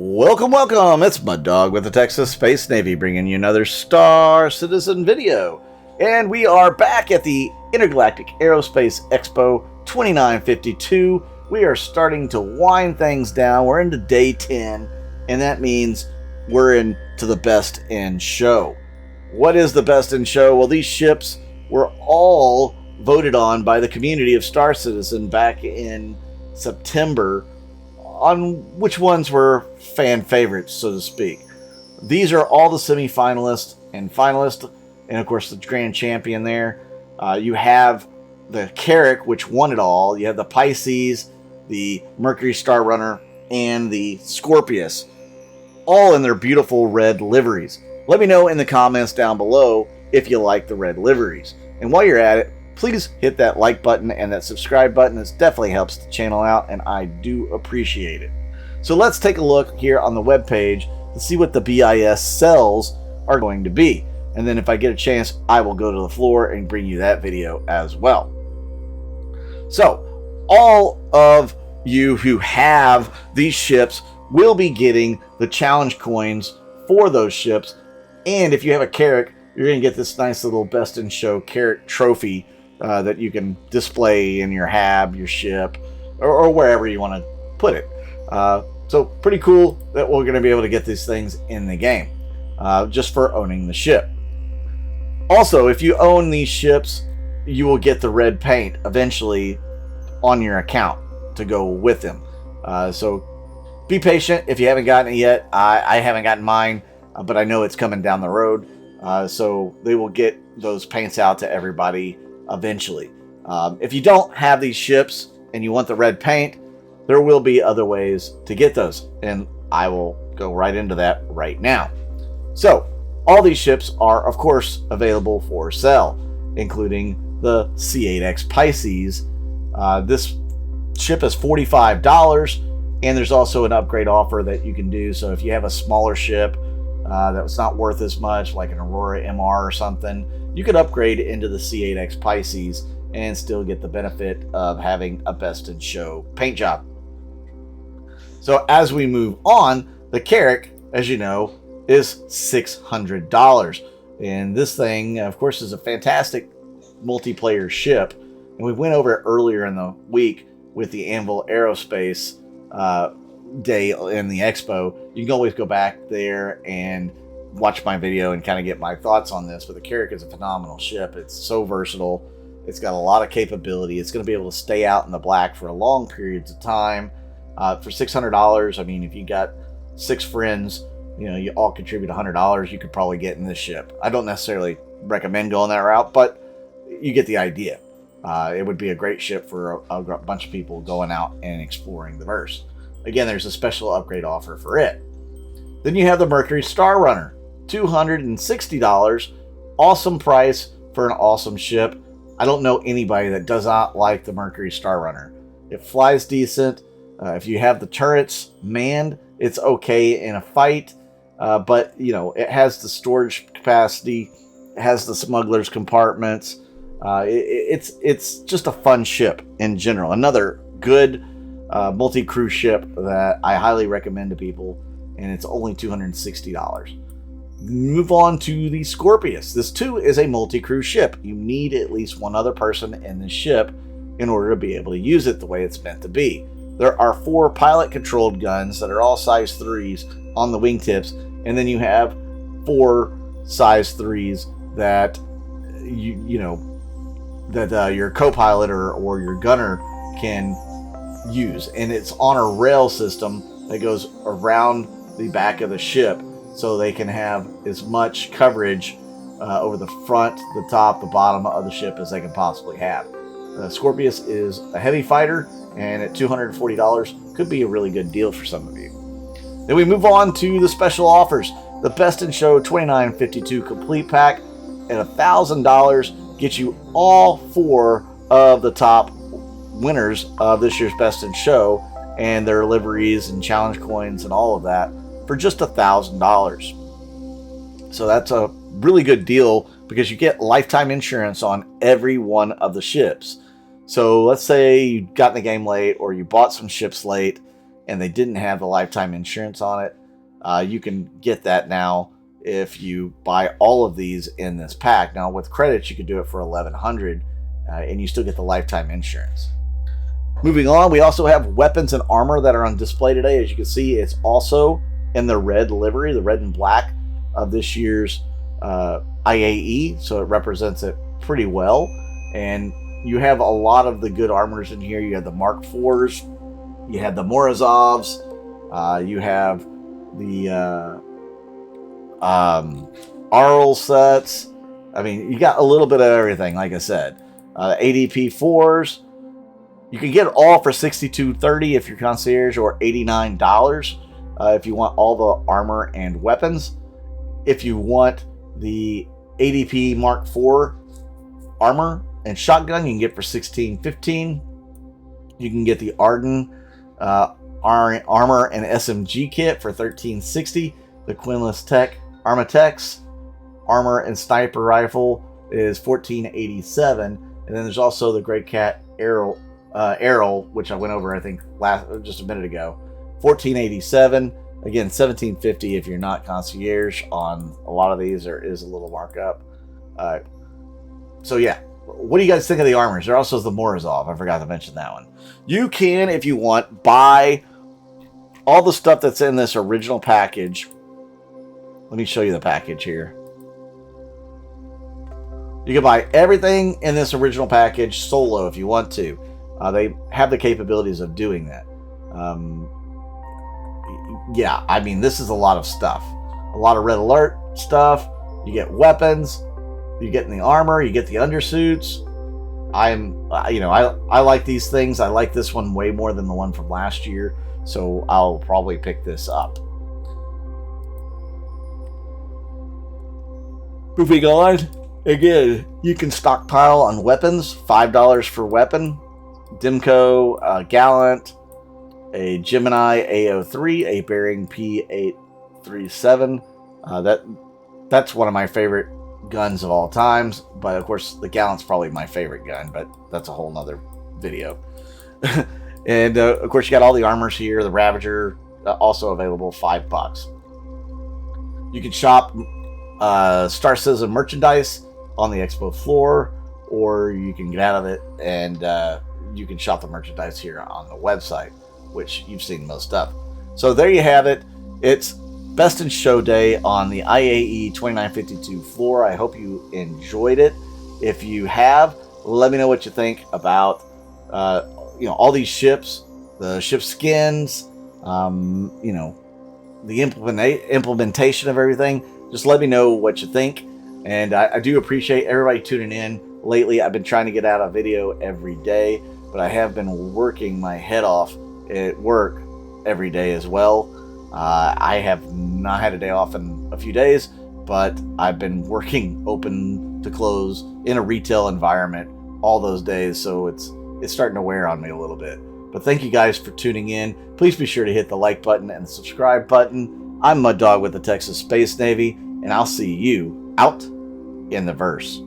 Welcome, welcome! It's Mud Dog with the TexasSpaceNavy bringing you another Star Citizen video. And we are back at the Intergalactic Aerospace Expo 2952. We are starting to wind things down. We're into day 10, and that means we're into the best in show. What is the best in show? Well, these ships were all voted on by the community of Star Citizen back in September on which ones were fan favorites, so to speak. These are all the semifinalists and finalists, and of course the grand champion there. You have the Carrack, which won it all. You have the Pisces, the Mercury Starrunner, and the Scorpius, all in their beautiful red liveries. Let me know in the comments down below if you like the red liveries. And while you're at it, please hit that like button and that subscribe button. This definitely helps the channel out, and I do appreciate it. So let's take a look here on the webpage to see what the BIS cells are going to be. And then if I get a chance, I will go to the floor and bring you that video as well. So all of you who have these ships will be getting the challenge coins for those ships. And if you have a Carrack, you're going to get this nice little best in show Carrack trophy that you can display in your hab, your ship, or wherever you want to put it. So pretty cool that we're going to be able to get these things in the game just for owning the ship. Also, if you own these ships, you will get the red paint eventually on your account to go with them. So be patient if you haven't gotten it yet. I haven't gotten mine, but I know it's coming down the road. So they will get those paints out to everybody eventually. If you don't have these ships and you want the red paint, there will be other ways to get those, and I will go right into that right now. So all these ships are of course available for sale, including the C8X Pisces. This ship is $45, and there's also an upgrade offer that you can do. So if you have a smaller ship that was not worth as much, like an Aurora MR or something, you could upgrade into the C8X Pisces and still get the benefit of having a best in show paint job. So as we move on, the Carrack, as you know, is $600. And this thing, of course, is a fantastic multiplayer ship. And we went over it earlier in the week with the Anvil Aerospace day in the expo. You can always go back there and watch my video and kind of get my thoughts on this. But the Carrack is a phenomenal ship. It's so versatile. It's got a lot of capability. It's going to be able to stay out in the black for long periods of time. For $600, I mean, if you got 6 friends, you know, you all contribute $100, you could probably get in this ship. I don't necessarily recommend going that route, but you get the idea. It would be a great ship for a bunch of people going out and exploring the verse. Again, there's a special upgrade offer for it. Then you have the Mercury Starrunner, $260. Awesome price for an awesome ship. I don't know anybody that does not like the Mercury Starrunner. It flies decent. If you have the turrets manned, it's okay in a fight. But, you know, it has the storage capacity. It has the smuggler's compartments. It's just a fun ship in general. Another good multi-crew ship that I highly recommend to people, and it's only $260. Move on to the Scorpius. This too is a multi-crew ship. You need at least one other person in the ship in order to be able to use it the way it's meant to be. There are 4 pilot-controlled guns that are all size 3s on the wingtips, and then you have 4 size 3s that your co-pilot or your gunner can use, and it's on a rail system that goes around the back of the ship, so they can have as much coverage over the front, the top, the bottom of the ship as they can possibly have. Scorpius is a heavy fighter, and at $240 could be a really good deal for some of you. Then we move on to the special offers. The Best in Show 2952 complete pack at $1,000 gets you all 4 of the top winners of this year's Best in Show and their liveries and challenge coins and all of that for just $1,000. So that's a really good deal because you get lifetime insurance on every one of the ships. So let's say you got in the game late or you bought some ships late and they didn't have the lifetime insurance on it, you can get that now if you buy all of these in this pack. Now with credits, you could do it for $1,100, and you still get the lifetime insurance. Moving on, we also have weapons and armor that are on display today. As you can see, it's also in the red livery, the red and black of this year's IAE, so it represents it pretty well. And you have a lot of the good armors in here. You have the Mark IVs, you have the Morozovs, you have the Arl sets. I mean, you got a little bit of everything, like I said. ADP 4s. You can get it all for $62.30 if you're concierge, or $89 if you want all the armor and weapons. If you want the ADP Mark IV armor and shotgun, you can get for $16.15. You can get the Arden armor and SMG kit for $13.60. The Quinless Tech Armatex armor and sniper rifle is $14.87. And then there's also the Great Cat Arrow, which I went over, I think, just a minute ago, $14.87. Again, $17.50 if you're not concierge on a lot of these. There is a little markup. So yeah, what do you guys think of the armors? There also is the Morozov. I forgot to mention that one. You can, if you want, buy all the stuff that's in this original package. Let me show you the package here. You can buy everything in this original package solo if you want to. They have the capabilities of doing that. Yeah, I mean, this is a lot of stuff. A lot of red alert stuff. You get weapons. You get the armor. You get the undersuits. I like these things. I like this one way more than the one from last year, so I'll probably pick this up. Moving on, again, you can stockpile on weapons. $5 for weapon. Dimco, Gallant, a Gemini A03, a Bearing P837. That's one of my favorite guns of all times, but of course the Gallant's probably my favorite gun, but that's a whole nother video. And of course you got all the armors here. The Ravager, also available, $5. You can shop Star Citizen merchandise on the expo floor, or you can get out of it and you can shop the merchandise here on the website, which you've seen most of. So there you have it. It's Best in Show Day on the IAE 2952 floor. I hope you enjoyed it. If you have, let me know what you think about all these ships, the ship skins, the implementation of everything. Just let me know what you think. And I do appreciate everybody tuning in. Lately, I've been trying to get out a video every day, but I have been working my head off at work every day as well. I have not had a day off in a few days, but I've been working open to close in a retail environment all those days, so it's starting to wear on me a little bit. But thank you guys for tuning in. Please be sure to hit the like button and the subscribe button. I'm Mud Dog with the Texas Space Navy, and I'll see you out in the verse.